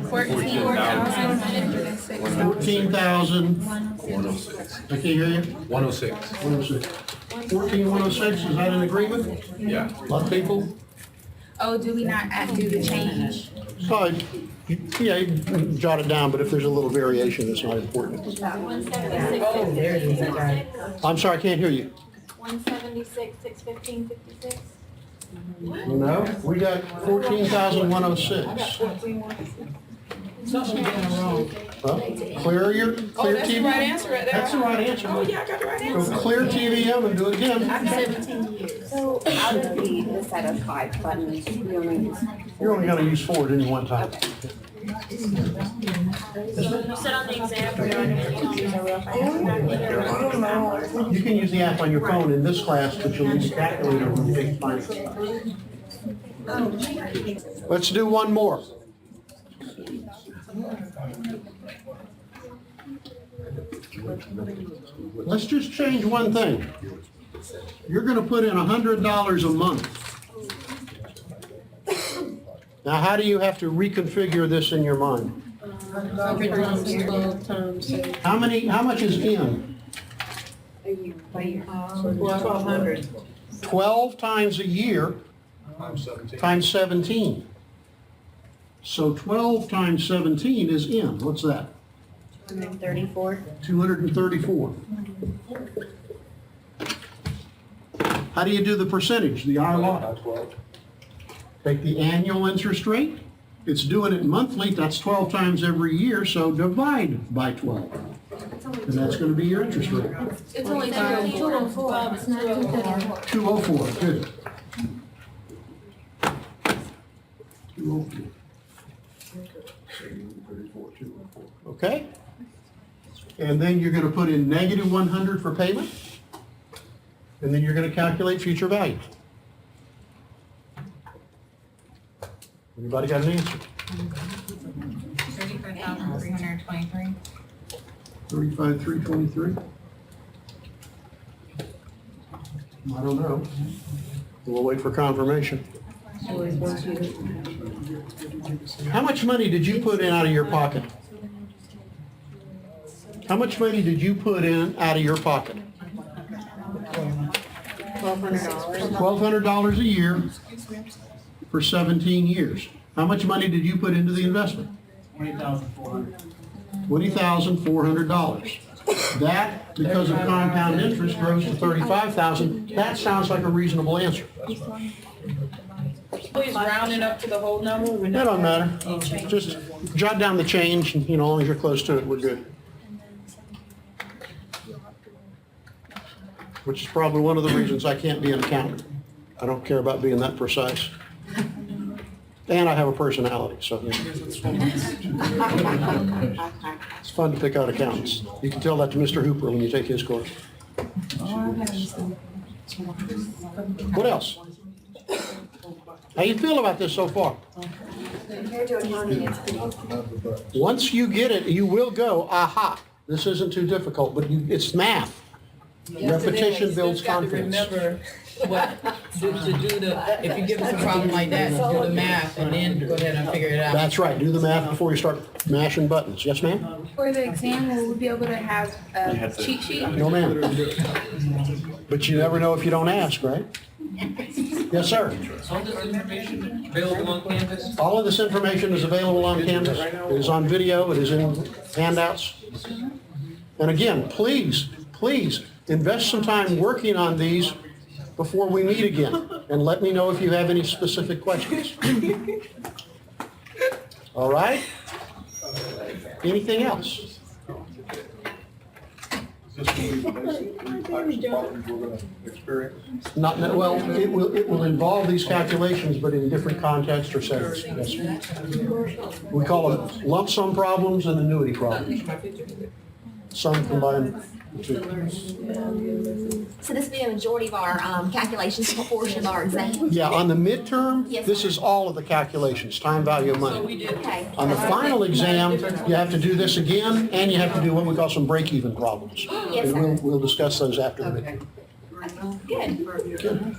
14,000. I can't hear you. 106. 106. 14,106, is that an agreement? Yeah. A lot of people? Oh, do we not do the change? Oh, yeah, you can jot it down, but if there's a little variation, it's not important. 176, I'm sorry, I can't hear you. 176, 615, 56. No, we got 14,106. Something's going wrong. Clear Oh, Clear that's the TV. right answer right there. That's the right answer. Oh, yeah, I got the right Go answer. clear TVM and do it again. 17 years. So out of the set of 5 buttons, we only use. You're only gonna use 4 at any one time. You said on the exam, we're going to You can use the app on your phone in this class, but you'll need a calculator when you take finance. Let's do one more. Let's just change one thing. You're gonna put in $100 a month. Now, how do you have to reconfigure this in your mind? 12 times. How much is in? 1,200. 12 times a year times 17. So 12 times 17 is in. What's that? 134. 234. How do you do the percentage, the ILR? Take the annual interest rate. It's doing it monthly. That's 12 times every year, so divide by 12. And that's going to be your interest rate. It's only 204. It's not 234. 204, good. 204. Okay? And then you're going to put in negative 100 for payment. And then you're going to calculate future value. Anybody got an answer? 35,323. 35,323? I don't know. We'll wait for confirmation. How much money did you put in out of your pocket? How much money did you put in out of your pocket? $1,200. $1,200 a year for 17 years. How much money did you put into the investment? $20,400. $20,400. That, because of compound interest, grows to $35,000. That sounds like a reasonable answer. Please round it up to the whole number. That don't matter. Just jot down the change, and, as long as you're close to it, we're good. Which is probably one of the reasons I can't be an accountant. I don't care about being that precise. And I have a personality, so it's fun to pick out accountants. You can tell that to Mr. Hooper when you take his course. What else? How you feel about this so far? Once you get it, you will go, aha, this isn't too difficult, but it's math. Repetition builds confidence. Remember what, to do the, if you give us a problem like that, do the math and then go ahead and figure it out. That's right, do the math before you start mashing buttons. Yes, ma'am? For the exam, will we be able to have a cheat sheet? No, ma'am. But you never know if you don't ask, right? Yes, sir. All this information available on Canvas? All of this information is available on Canvas. It is on video, it is in handouts. And again, please invest some time working on these before we meet again. And let me know if you have any specific questions. All right? Anything else? Is this going to be basic types of problems we're going to experience? Well, it will involve these calculations, but in different contexts or settings. Yes, sir. We call them lump sum problems and annuity problems. Some combine the two. So this will be a majority of our calculations portion of our exam? Yeah, on the midterm, Yes, this is all of the calculations, time value of So money. we did. Okay. On the final exam, you have to do this again, and you have to do what we call some break-even problems. Yes, And sir. we'll discuss those after the midterm. Good. Good.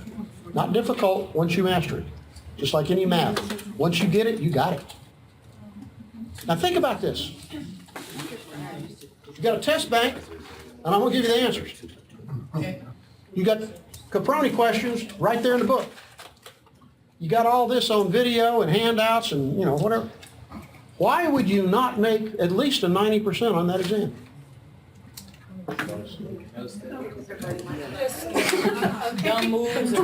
Not difficult once you master it, just like any math. Once you get it, you got it. Now think about this. You got a test bank, and I'm gonna give you the answers. You got Caproni questions right there in the book. You got all this on video and handouts and, you know, whatever. Why would you not make at least a 90% on that exam? Dumb moves or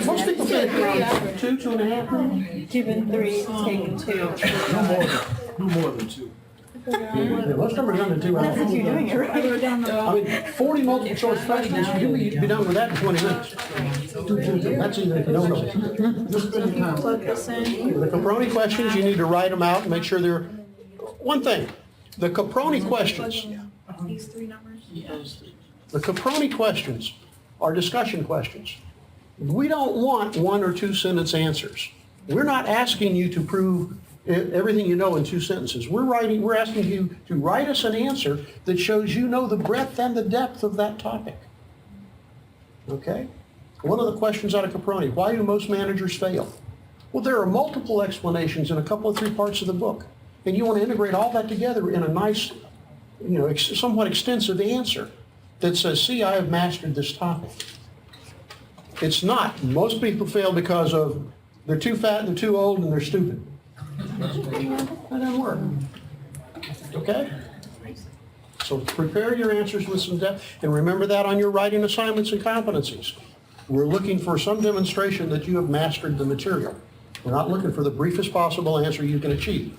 Most people think around 2.5. Given 3, taking 2. No more than two. Yeah, most of them are done in 2 hours. You're doing it right. I mean, 40 multiple choice questions, you'd be done with that in 20 minutes. That's even if you don't know. Plug this in. The Caproni questions, you need to write them out and make sure they're, one thing, the Caproni questions, These 3 numbers? the Caproni questions are discussion questions. We don't want 1 or 2 sentence answers. We're not asking you to prove everything you know in 2 sentences. We're asking you to write us an answer that shows you know the breadth and the depth of that topic. Okay? One of the questions out of Caproni, why do most managers fail? Well, there are multiple explanations in a couple of 3 parts of the book. And you want to integrate all that together in a nice, you know, somewhat extensive answer that says, see, I have mastered this topic. It's not. Most people fail because of they're too fat and they're too old and they're stupid. That doesn't work. Okay? So prepare your answers with some depth, and remember that on your writing assignments and competencies. We're looking for some demonstration that you have mastered the material. We're not looking for the briefest possible answer you can achieve.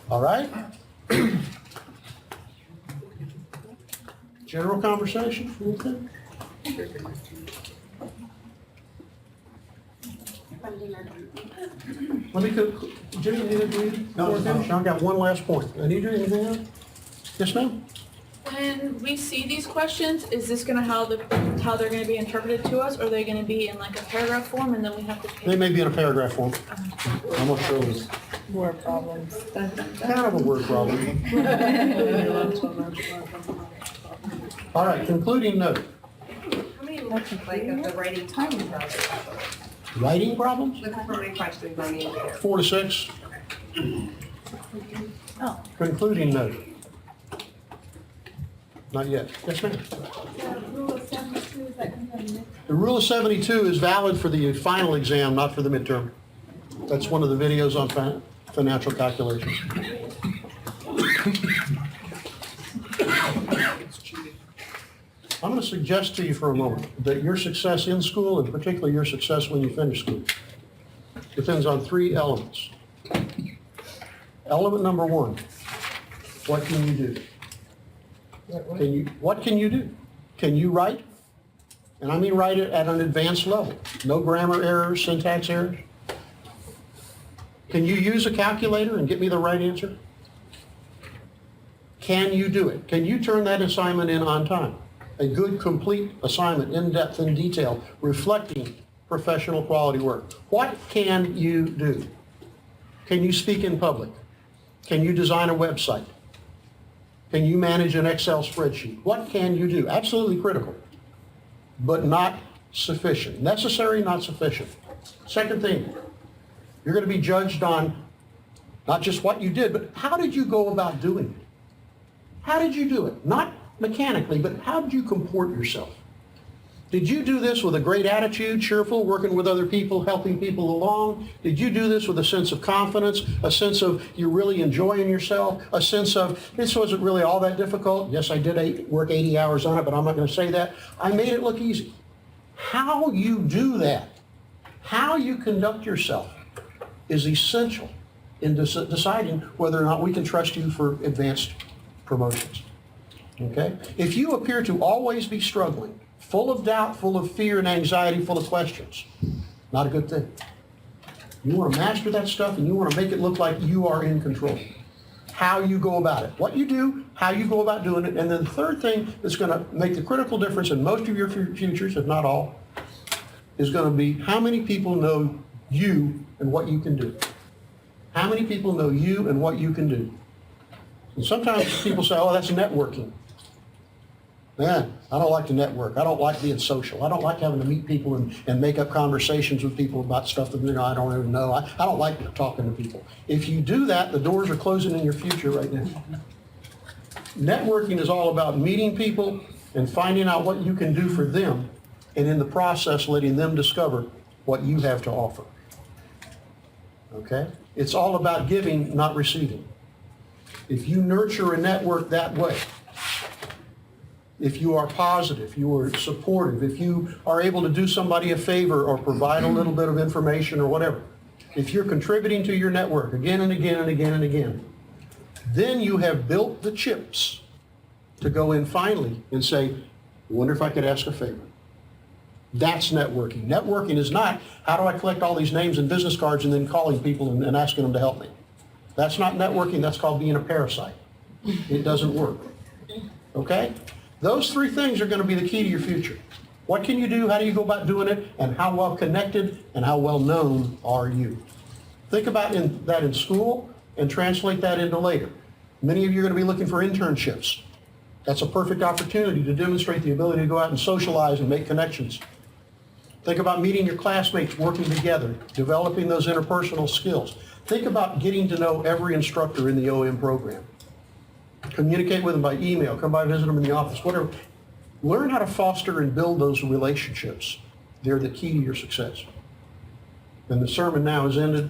All right? General conversation? Okay. Let me go, Jimmy, you need to read? No, I've got one last point. I need to do anything else? Yes, ma'am? When we see these questions, is this gonna how they're gonna be interpreted to us, or are they gonna be in like a paragraph form and then we have to? They may be in a paragraph form. I'm not sure. It's Word problems. kind of a word problem. All right, concluding note. How many like of the writing time process? Writing problems? Look for many questions on the end. 4 to 6. Oh. Concluding note. Not yet. Yes, ma'am? The rule of 72 is valid for the final exam, not for the midterm. That's one of the videos on financial calculations. I'm going to suggest to you for a moment that your success in school, and particularly your success when you finish school, depends on 3 elements. Element number 1, what can you do? What can you do? Can you write? And I mean write it at an advanced level. No grammar errors, syntax errors. Can you use a calculator and get me the right answer? Can you do it? Can you turn that assignment in on time? A good, complete assignment, in depth and detail, reflecting professional quality work. What can you do? Can you speak in public? Can you design a website? Can you manage an Excel spreadsheet? What can you do? Absolutely critical, but not sufficient. Necessary, not sufficient. Second thing, you're going to be judged on not just what you did, but how did you go about doing it? How did you do it? Not mechanically, but how did you comport yourself? Did you do this with a great attitude, cheerful, working with other people, helping people along? Did you do this with a sense of confidence, a sense of you're really enjoying yourself, a sense of this wasn't really all that difficult? Yes, I did work 80 hours on it, but I'm not going to say that. I made it look easy. How you do that, how you conduct yourself is essential in deciding whether or not we can trust you for advanced promotions. Okay? If you appear to always be struggling, full of doubt, full of fear and anxiety, full of questions, not a good thing. You want to master that stuff and you want to make it look like you are in control. how you go about it. What you do, how you go about doing it. And then the third thing that's going to make the critical difference in most of your futures, if not all, is going to be how many people know you and what you can do. How many people know you and what you can do? And sometimes people say, oh, that's networking. Man, I don't like to network. I don't like being social. I don't like having to meet people and make up conversations with people about stuff that I don't even know. I don't like talking to people. If you do that, the doors are closing in your future right now. Networking is all about meeting people and finding out what you can do for them, and in the process letting them discover what you have to offer. Okay? It's all about giving, not receiving. If you nurture a network that way, if you are positive, you are supportive, if you are able to do somebody a favor or provide a little bit of information or whatever, if you're contributing to your network again and again and again and again, then you have built the chips to go in finally and say, I wonder if I could ask a favor. That's networking. Networking is not, how do I collect all these names and business cards and then calling people and asking them to help me? That's not networking. That's called being a parasite. It doesn't work. Okay? Those three things are going to be the key to your future. What can you do? How do you go about doing it? And how well connected and how well known are you? Think about that in school and translate that into later. Many of you are going to be looking for internships. That's a perfect opportunity to demonstrate the ability to go out and socialize and make connections. Think about meeting your classmates, working together, developing those interpersonal skills. Think about getting to know every instructor in the OM program. Communicate with them by email, come by visit them in the office, whatever. Learn how to foster and build those relationships. They're the key to your success. And the sermon now is ended.